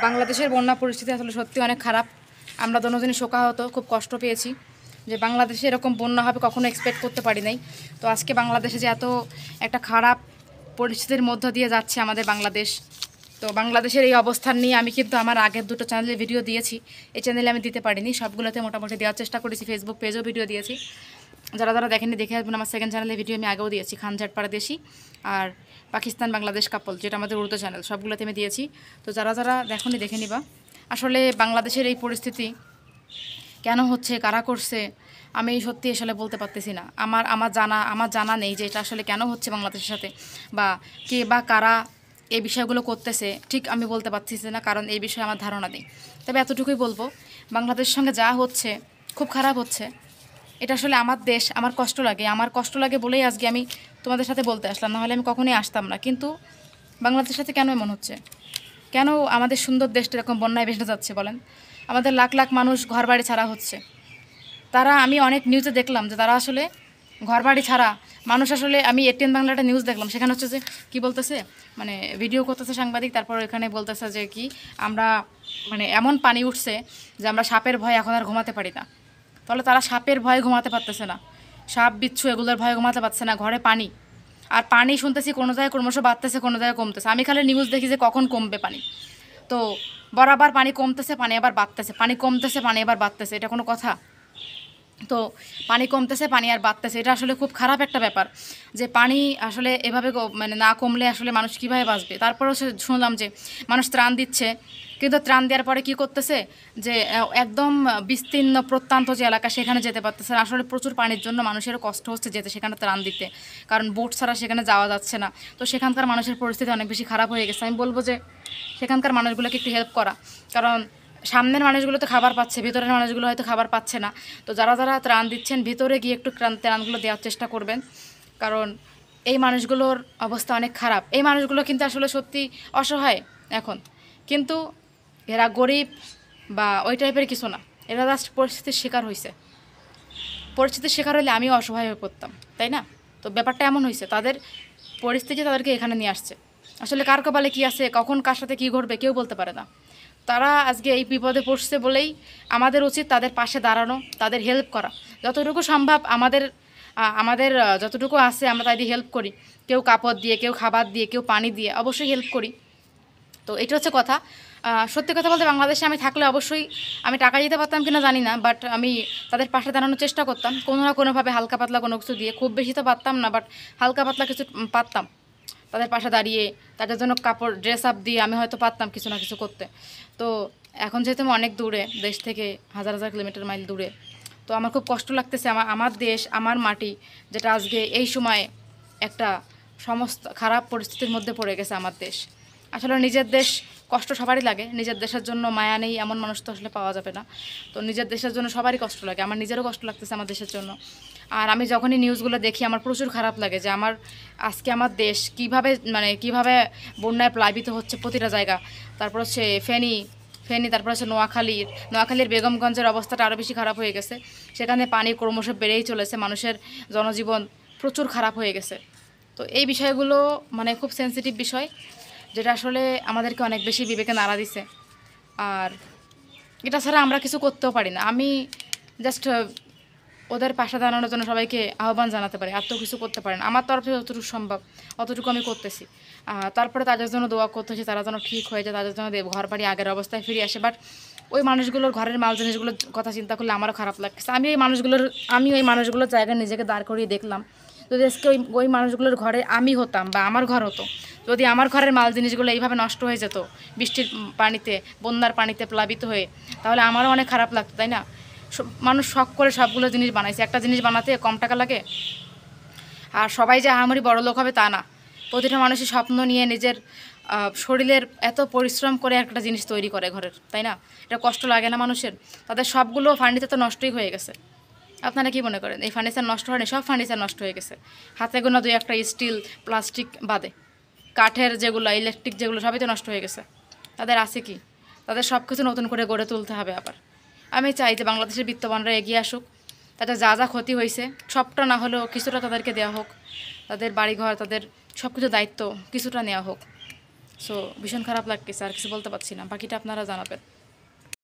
বাংলাদেশের বন্যা পরিস্থিতি আসলে সত্যি অনেক খারাপ। আমরা দুজনই শোকাহত, খুব কষ্ট পেয়েছি যে বাংলাদেশে এরকম বন্যা হবে কখনো এক্সপেক্ট করতে পারি নাই। তো আজকে বাংলাদেশে যে এত একটা খারাপ পরিস্থিতির মধ্য দিয়ে যাচ্ছে আমাদের বাংলাদেশ, তো বাংলাদেশের এই অবস্থান নিয়ে আমি কিন্তু আমার আগের দুটো চ্যানেলে ভিডিও দিয়েছি। এই চ্যানেলে আমি দিতে পারিনি, সবগুলোতে মোটামুটি দেওয়ার চেষ্টা করেছি, ফেসবুক পেজেও ভিডিও দিয়েছি। যারা যারা দেখেনি দেখে আসবেন, আমার সেকেন্ড চ্যানেলে ভিডিও আমি আগেও দিয়েছি, খানঝাট পারদেশি আর পাকিস্তান বাংলাদেশ কাপল, যেটা আমাদের উর্দু চ্যানেল, সবগুলোতে আমি দিয়েছি। তো যারা যারা দেখোনি দেখে নিবা। আসলে বাংলাদেশের এই পরিস্থিতি কেন হচ্ছে, কারা করছে, আমি সত্যি আসলে বলতে পারতেছি না। আমার জানা নেই যে এটা আসলে কেন হচ্ছে বাংলাদেশের সাথে, বা কে বা কারা এই বিষয়গুলো করতেছে, ঠিক আমি বলতে পারতেছি না, কারণ এই বিষয়ে আমার ধারণা নেই। তবে এতটুকুই বলবো, বাংলাদেশের সঙ্গে যা হচ্ছে খুব খারাপ হচ্ছে। এটা আসলে আমার দেশ, আমার কষ্ট লাগে বলেই আজকে আমি তোমাদের সাথে বলতে আসলাম, নাহলে আমি কখনোই আসতাম না। কিন্তু বাংলাদেশের সাথে কেন এমন হচ্ছে, কেন আমাদের সুন্দর দেশটা এরকম বন্যায় ভেসে যাচ্ছে বলেন? আমাদের লাখ লাখ মানুষ ঘরবাড়ি ছাড়া হচ্ছে। আমি অনেক নিউজে দেখলাম যে তারা আসলে ঘরবাড়ি ছাড়া মানুষ, আসলে আমি এটিএন বাংলা একটা নিউজ দেখলাম, সেখানে হচ্ছে যে কী বলতেছে, মানে ভিডিও করতেছে সাংবাদিক, তারপর এখানে বলতেছে যে কি আমরা, মানে এমন পানি উঠছে যে আমরা সাপের ভয়ে এখন আর ঘুমাতে পারি না। তাহলে তারা সাপের ভয়ে ঘুমাতে পারতেছে না, সাপ বিচ্ছু এগুলোর ভয়ে ঘুমাতে পারছে না, ঘরে পানি। আর পানি শুনতেছি কোনো জায়গায় ক্রমশ বাড়তেছে, কোনো জায়গায় কমতেছে। আমি খালি নিউজ দেখি যে কখন কমবে পানি। তো বরাবর পানি কমতেছে, পানি আবার বাড়তেছে, পানি কমতেছে, পানি আবার বাড়তেছে, এটা কোনো কথা? তো পানি কমতেছে, পানি আর বাড়তেছে, এটা আসলে খুব খারাপ একটা ব্যাপার। যে পানি আসলে এভাবে মানে না কমলে আসলে মানুষ কীভাবে বাঁচবে? তারপরেও শুনলাম যে মানুষ ত্রাণ দিচ্ছে, কিন্তু ত্রাণ দেওয়ার পরে কি করতেছে, যে একদম বিস্তীর্ণ প্রত্যন্ত যে এলাকা সেখানে যেতে পারতেছে না। আসলে প্রচুর পানির জন্য মানুষেরও কষ্ট হচ্ছে যেতে সেখানে ত্রাণ দিতে, কারণ বোট ছাড়া সেখানে যাওয়া যাচ্ছে না। তো সেখানকার মানুষের পরিস্থিতি অনেক বেশি খারাপ হয়ে গেছে। আমি বলবো যে সেখানকার মানুষগুলোকে একটু হেল্প করা, কারণ সামনের মানুষগুলো তো খাবার পাচ্ছে, ভিতরের মানুষগুলো হয়তো খাবার পাচ্ছে না। তো যারা যারা ত্রাণ দিচ্ছেন, ভিতরে গিয়ে একটু ত্রাণগুলো দেওয়ার চেষ্টা করবেন, কারণ এই মানুষগুলোর অবস্থা অনেক খারাপ। এই মানুষগুলো কিন্তু আসলে সত্যি অসহায় এখন, কিন্তু এরা গরিব বা ওই টাইপের কিছু না, এরা জাস্ট পরিস্থিতির শিকার হয়েছে। পরিস্থিতির শিকার হলে আমিও অসহায় হয়ে পড়তাম, তাই না? তো ব্যাপারটা এমন হয়েছে, তাদের পরিস্থিতি তাদেরকে এখানে নিয়ে আসছে। আসলে কার কপালে কী আছে, কখন কার সাথে কী ঘটবে কেউ বলতে পারে না। তারা আজকে এই বিপদে পড়ছে বলেই আমাদের উচিত তাদের পাশে দাঁড়ানো, তাদের হেল্প করা, যতটুকু সম্ভব আমাদের আমাদের যতটুকু আছে আমরা তাদের হেল্প করি। কেউ কাপড় দিয়ে, কেউ খাবার দিয়ে, কেউ পানি দিয়ে, অবশ্যই হেল্প করি। তো এটা হচ্ছে কথা। সত্যি কথা বলতে বাংলাদেশে আমি থাকলে অবশ্যই আমি টাকা দিতে পারতাম কিনা জানি না, বাট আমি তাদের পাশে দাঁড়ানোর চেষ্টা করতাম কোনো না কোনোভাবে, হালকা পাতলা কোনো কিছু দিয়ে। খুব বেশি তো পারতাম না, বাট হালকা পাতলা কিছু পারতাম তাদের পাশে দাঁড়িয়ে, তাদের জন্য কাপড় ড্রেস আপ দিয়ে আমি হয়তো পারতাম কিছু না কিছু করতে। তো এখন যেহেতু আমি অনেক দূরে, দেশ থেকে হাজার হাজার কিলোমিটার মাইল দূরে, তো আমার খুব কষ্ট লাগতেছে। আমার দেশ, আমার মাটি, যেটা আজকে এই সময় একটা সমস্ত খারাপ পরিস্থিতির মধ্যে পড়ে গেছে আমার দেশ। আসলে নিজের দেশ কষ্ট সবারই লাগে, নিজের দেশের জন্য মায়া নেই এমন মানুষ তো আসলে পাওয়া যাবে না। তো নিজের দেশের জন্য সবারই কষ্ট লাগে, আমার নিজেরও কষ্ট লাগতেছে আমার দেশের জন্য। আর আমি যখনই নিউজগুলো দেখি আমার প্রচুর খারাপ লাগে যে আজকে আমার দেশ কিভাবে বন্যায় প্লাবিত হচ্ছে প্রতিটা জায়গা। তারপর হচ্ছে ফেনী, তারপর হচ্ছে নোয়াখালীর বেগমগঞ্জের অবস্থাটা আরও বেশি খারাপ হয়ে গেছে। সেখানে পানি ক্রমশ বেড়েই চলেছে, মানুষের জনজীবন প্রচুর খারাপ হয়ে গেছে। তো এই বিষয়গুলো মানে খুব সেন্সিটিভ বিষয়, যেটা আসলে আমাদেরকে অনেক বেশি বিবেকে নাড়া দিছে। আর এটা ছাড়া আমরা কিছু করতেও পারি না। আমি জাস্ট ওদের পাশে দাঁড়ানোর জন্য সবাইকে আহ্বান জানাতে পারি, আর তো কিছু করতে পারি না। আমার তরফে যতটুকু সম্ভব অতটুকু আমি করতেছি। তারপরে তাদের জন্য দোয়া করতেছি, তারা যেন ঠিক হয়ে যায়, তাদের জন্য ঘর বাড়ি আগের অবস্থায় ফিরে আসে। বাট ওই মানুষগুলোর ঘরের মাল জিনিসগুলোর কথা চিন্তা করলে আমারও খারাপ লাগছে। আমি ওই মানুষগুলোর জায়গায় নিজেকে দাঁড় করিয়ে দেখলাম, যদি আজকে ওই মানুষগুলোর ঘরে আমি হতাম বা আমার ঘর হতো, যদি আমার ঘরের মাল জিনিসগুলো এইভাবে নষ্ট হয়ে যেত বৃষ্টির পানিতে, বন্যার পানিতে প্লাবিত হয়ে, তাহলে আমারও অনেক খারাপ লাগতো, তাই না? মানুষ শখ করে সবগুলো জিনিস বানাইছে, একটা জিনিস বানাতে কম টাকা লাগে। আর সবাই যে আহামরি বড় লোক হবে তা না, প্রতিটা মানুষের স্বপ্ন নিয়ে নিজের শরীরের এত পরিশ্রম করে একটা জিনিস তৈরি করে ঘরের, তাই না? এটা কষ্ট লাগে না মানুষের? তাদের সবগুলো ফার্নিচার তো নষ্টই হয়ে গেছে। আপনারা কি মনে করেন এই ফার্নিচার নষ্ট হয়নি? সব ফার্নিচার নষ্ট হয়ে গেছে, হাতে গোনা দুই একটা স্টিল প্লাস্টিক বাদে, কাঠের যেগুলো, ইলেকট্রিক যেগুলো, সবই তো নষ্ট হয়ে গেছে। তাদের আছে কি? তাদের সব কিছু নতুন করে গড়ে তুলতে হবে আবার। আমি চাই যে বাংলাদেশের বিত্তবানরা এগিয়ে আসুক, তাদের যা যা ক্ষতি হয়েছে সবটা না হলেও কিছুটা তাদেরকে দেওয়া হোক, তাদের বাড়িঘর, তাদের সব কিছু দায়িত্ব কিছুটা নেওয়া হোক। সো ভীষণ খারাপ লাগতেছে, আর কিছু বলতে পারছি না, বাকিটা আপনারা জানাবেন।